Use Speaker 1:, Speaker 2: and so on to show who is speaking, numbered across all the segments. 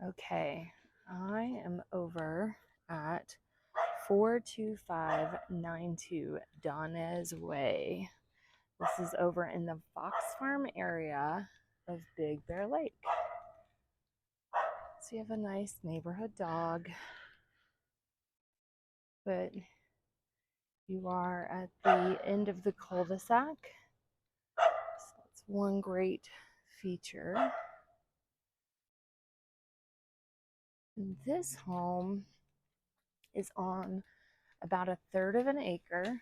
Speaker 1: Okay, I am over at 42592 Donez Way. This is over in the Fox Farm area of Big Bear Lake. So you have a nice neighborhood dog, but you are at the end of the cul-de-sac. So that's one great feature. And this home is on about a third of an acre,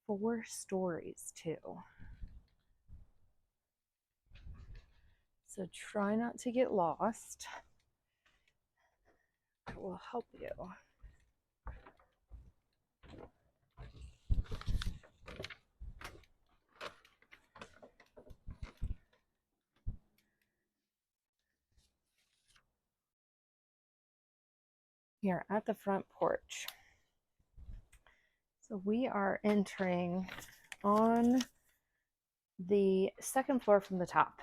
Speaker 1: 4 stories too. So try not to get lost. I will help you. Here at the front porch. So we are entering on the second floor from the top.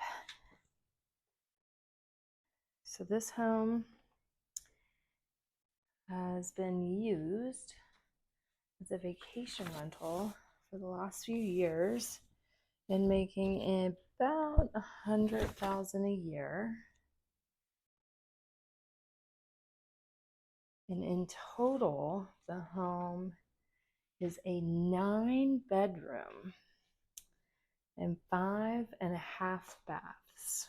Speaker 1: So this home has been used as a vacation rental for the last few years and making about $100,000 a year. And in total, the home is a 9-bedroom and 5.5 baths,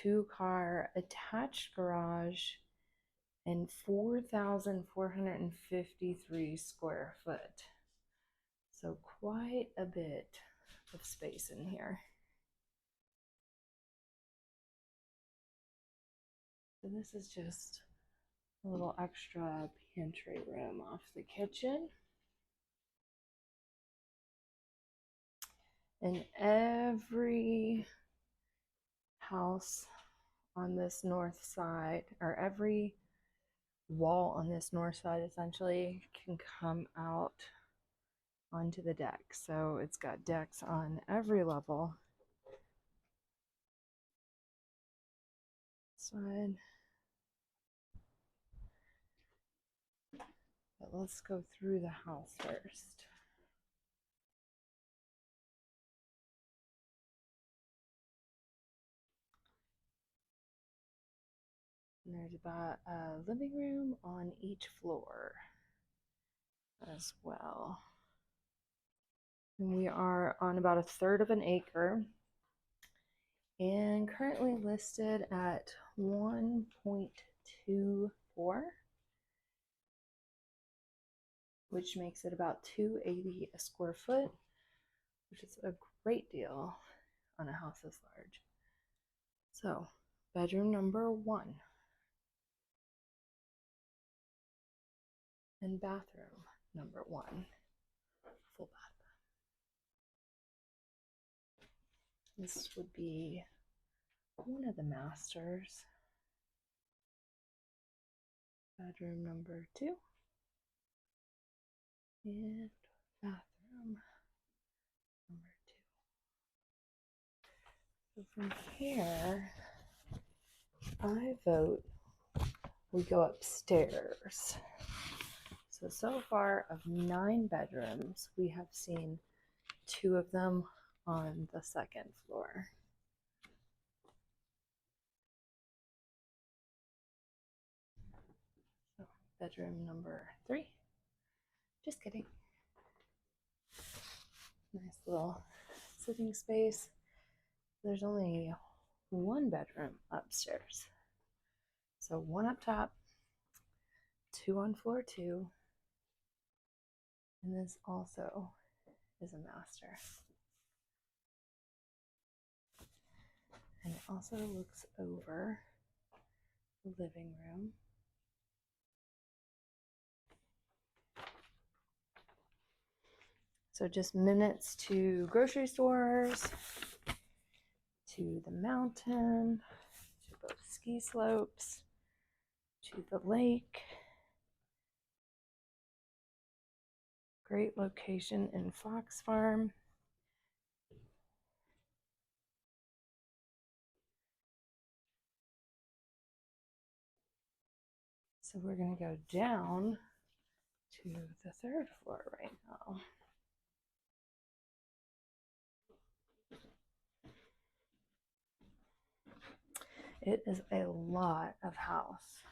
Speaker 1: 2-car attached garage, and 4,453 square foot. So quite a bit of space in here. So this is just a little extra pantry room off the kitchen. And every house on this north side, or every wall on this north side essentially, can come out onto the deck. So it's got decks on every level. Side. But let's go through the house first. And there's about a living room on each floor as well. And we are on about a third of an acre and currently listed at 1.24, which makes it about $280 a square foot, which is a great deal on a house this large. So, bedroom number 1 and bathroom number 1, full bath. This would be one of the masters. Bedroom number 2 and bathroom number 2. So from here, I vote we go upstairs. So far of 9 bedrooms, we have seen 2 of them on the second floor. So bedroom number 3. Just kidding. Nice little sitting space. There's only 1 bedroom upstairs. So 1 up top, 2 on floor 2, and this also is a master. And it also looks over the living room. So just minutes to grocery stores, to the mountain, to both ski slopes, to the lake. Great location in Fox Farm. So we're going to go down to the third floor right now. It is a lot of house.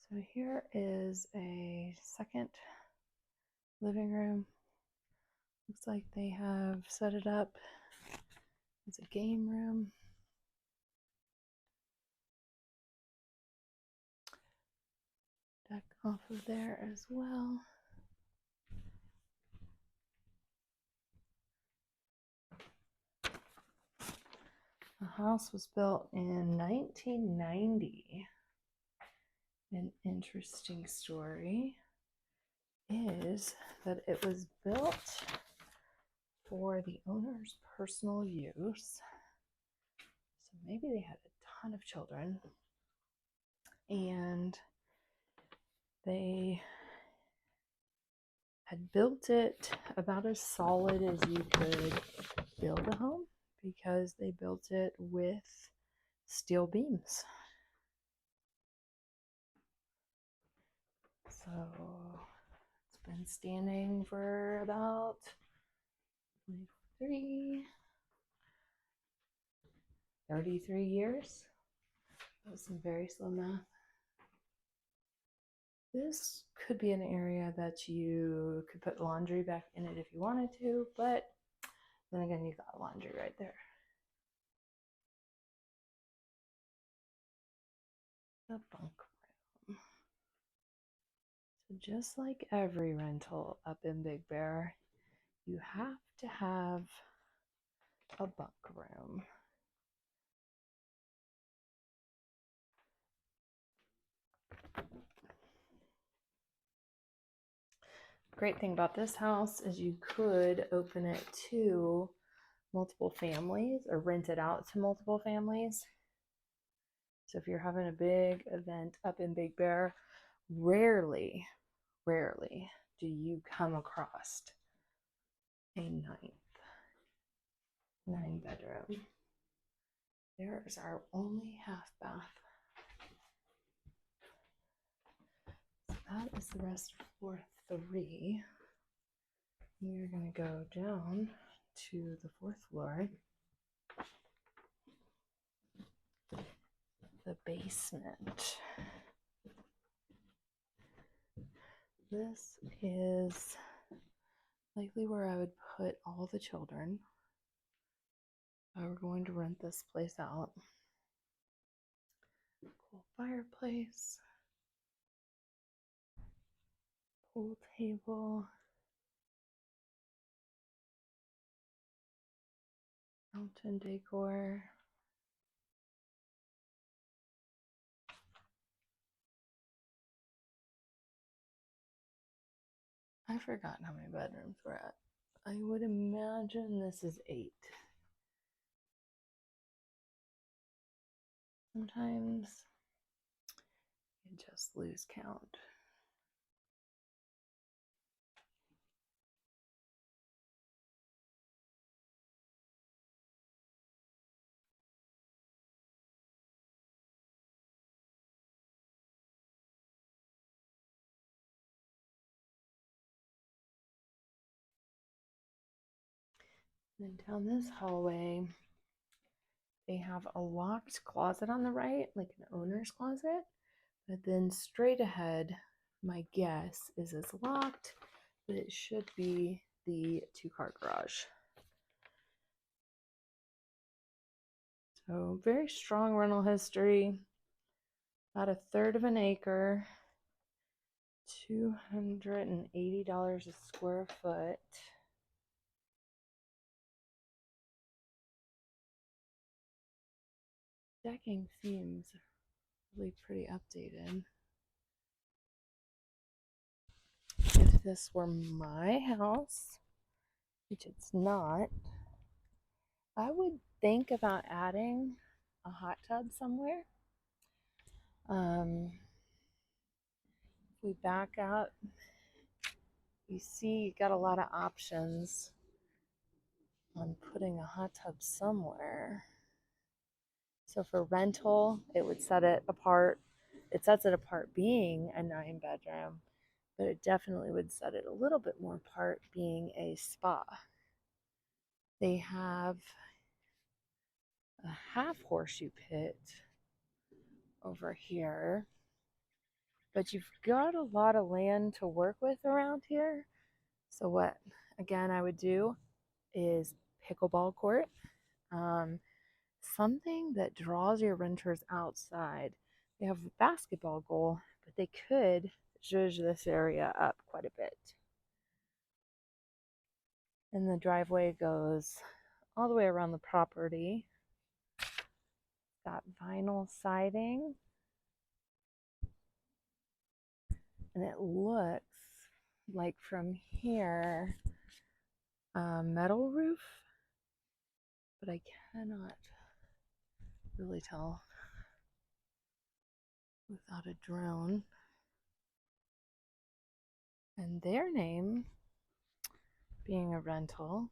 Speaker 1: So here is a second living room. Looks like they have set it up as a game room. Deck off of there as well. The house was built in 1990. An interesting story is that it was built for the owner's personal use. So maybe they had a ton of children and they had built it about as solid as you could build a home because they built it with steel beams. So it's been standing for about 33 years. That was some very slow math. This could be an area that you could put laundry back in it if you wanted to, but then again, you got laundry right there. The bunk room. So just like every rental up in Big Bear, you have to have a bunk room. Great thing about this house is you could open it to multiple families or rent it out to multiple families. So if you're having a big event up in Big Bear, rarely do you come across a nine bedroom. There's our only half bath. So that is the rest of floor 3. We're going to go down to the 4th floor, the basement. This is likely where I would put all the children. We're going to rent this place out. Cool fireplace, pool table, mountain decor. I've forgotten how many bedrooms we're at. I would imagine this is 8. Sometimes you just lose count. And down this hallway, they have a locked closet on the right, like an owner's closet. But then straight ahead, my guess is it's locked, but it should be the 2-car garage. So very strong rental history. About 1/3 of an acre, $280 a square foot. Decking seems really pretty updated. If this were my house, which it's not, I would think about adding a hot tub somewhere. If we back up, you see you got a lot of options on putting a hot tub somewhere. So for rental, it would set it apart. It sets it apart being a 9 bedroom, but it definitely would set it a little bit more apart being a spa. They have a half horseshoe pit over here, but you've got a lot of land to work with around here. So what, again, I would do is pickleball court, um, something that draws your renters outside. They have a basketball goal, but they could zhuzh this area up quite a bit. And the driveway goes all the way around the property. Got vinyl siding, and it looks like from here metal roof, but I cannot really tell without a drone. And their name, being a rental,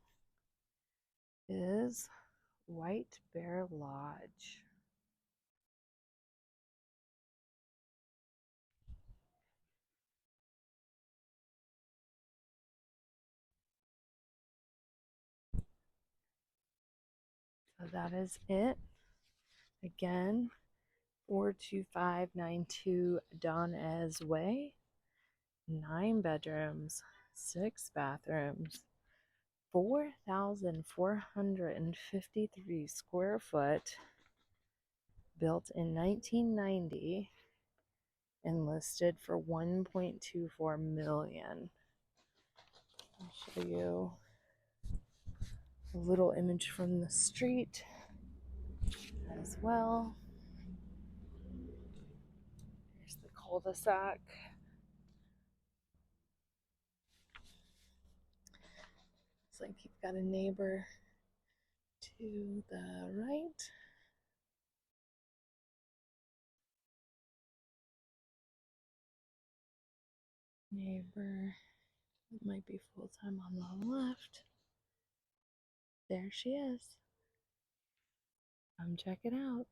Speaker 1: is White Bear Lodge. So that is it. Again, 42592 Donez Way, 9 bedrooms, 6 bathrooms, 4,453 square foot, built in 1990 and listed for 1.24 million. I'll show you a little image from the street as well. Here's the cul-de-sac. Looks like you've got a neighbor to the right. Neighbor might be full-time on the left. There she is. Come check it out.